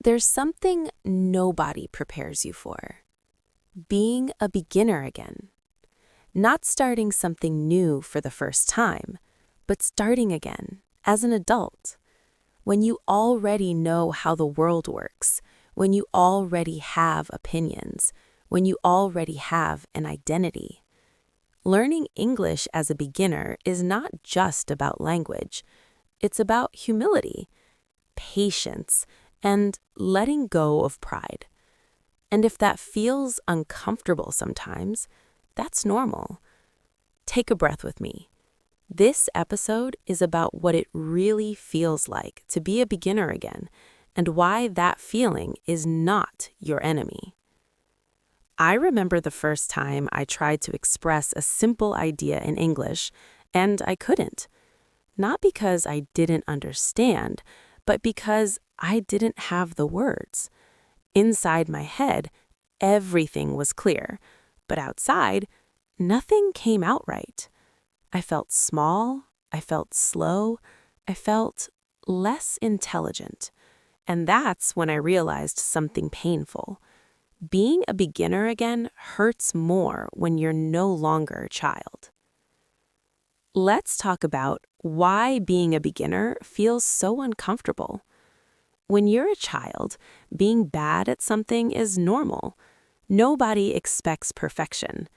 There's something nobody prepares you for. Being a beginner again. Not starting something new for the first time, but starting again as an adult. When you already know how the world works, when you already have opinions, when you already have an identity. Learning English as a beginner is not just about language. It's about humility, patience, and letting go of pride. And if that feels uncomfortable sometimes, that's normal. Take a breath with me. This episode is about what it really feels like to be a beginner again, and why that feeling is not your enemy. I remember the first time I tried to express a simple idea in English, and I couldn't. Not because I didn't understand, but because I didn't have the words. Inside my head, everything was clear, but outside, nothing came out right. I felt small, I felt slow, I felt less intelligent. And that's when I realized something painful. Being a beginner again hurts more when you're no longer a child. Let's talk about why being a beginner feels so uncomfortable. When you're a child, being bad at something is normal. Nobody expects perfection.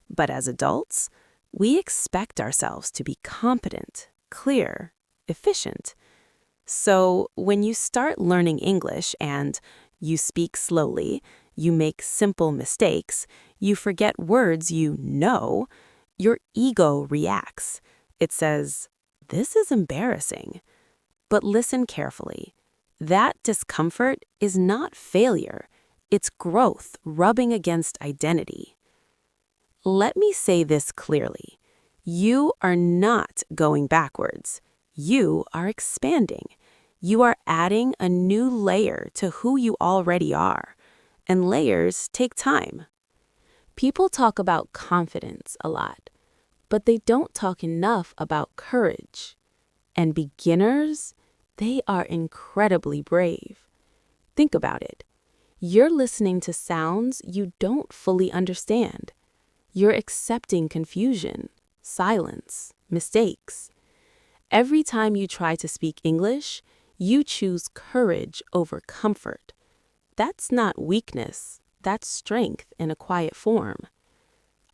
But as adults, we expect ourselves to be competent, clear, efficient. So when you start learning English and you speak slowly, you make simple mistakes, you forget words you know, your ego reacts. It says, "This is embarrassing." But listen carefully. That discomfort is not failure. It's growth rubbing against identity. Let me say this clearly. You are not going backwards. You are expanding. You are adding a new layer to who you already are. And layers take time. People talk about confidence a lot, but they don't talk enough about courage. And beginners, they are incredibly brave. Think about it. You're listening to sounds you don't fully understand. You're accepting confusion, silence, mistakes. Every time you try to speak English, you choose courage over comfort. That's not weakness, that's strength in a quiet form.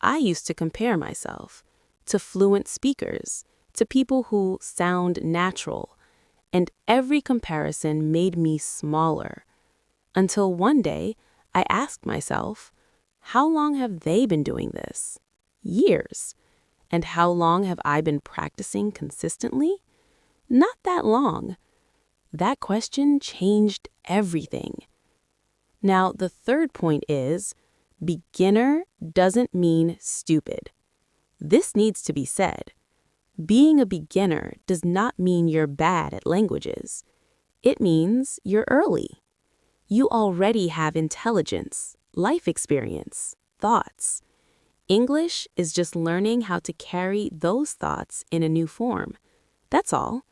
I used to compare myself to fluent speakers, to people who sound natural, and every comparison made me smaller. Until one day, I asked myself, how long have they been doing this? Years. And how long have I been practicing consistently? Not that long. That question changed everything. Now, the third point is, beginner doesn't mean stupid. This needs to be said. Being a beginner does not mean you're bad at languages. It means you're early. You already have intelligence, life experience, thoughts. English is just learning how to carry those thoughts in a new form. That's all.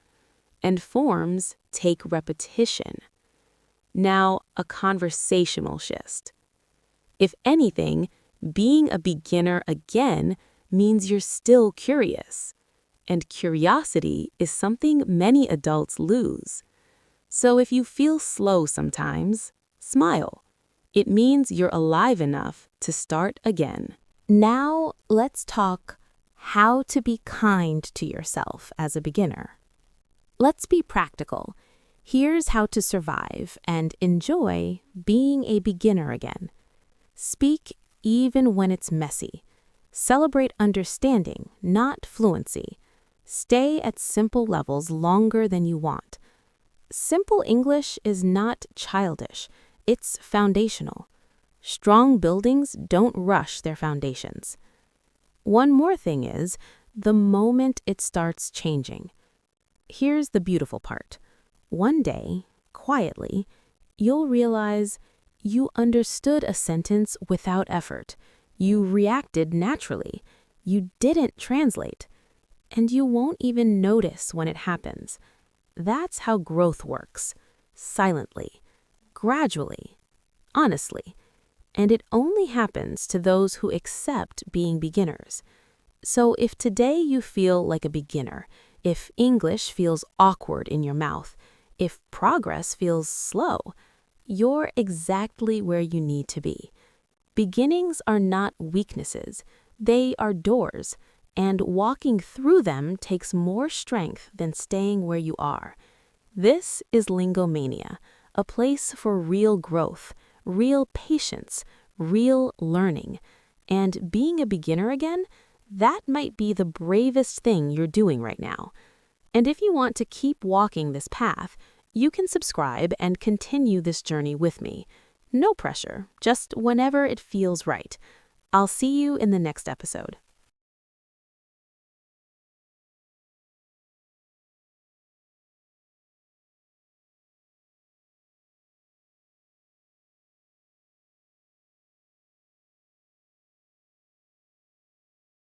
And forms take repetition. Now, a conversational shift. If anything, being a beginner again means you're still curious. And curiosity is something many adults lose. So if you feel slow sometimes, smile. It means you're alive enough to start again. Now, let's talk how to be kind to yourself as a beginner. Let's be practical. Here's how to survive and enjoy being a beginner again. Speak even when it's messy. Celebrate understanding, not fluency. Stay at simple levels longer than you want. Simple English is not childish. It's foundational. Strong buildings don't rush their foundations. One more thing is, the moment it starts changing. Here's the beautiful part. One day, quietly, you'll realize you understood a sentence without effort. You reacted naturally. You didn't translate. And you won't even notice when it happens. That's how growth works. Silently. gradually, honestly, and it only happens to those who accept being beginners. So if today you feel like a beginner, if English feels awkward in your mouth, if progress feels slow, you're exactly where you need to be. Beginnings are not weaknesses, they are doors, and walking through them takes more strength than staying where you are. This is LingoMania, a place for real growth, real patience, real learning. And being a beginner again, that might be the bravest thing you're doing right now. And if you want to keep walking this path, you can subscribe and continue this journey with me. No pressure, just whenever it feels right. I'll see you in the next episode.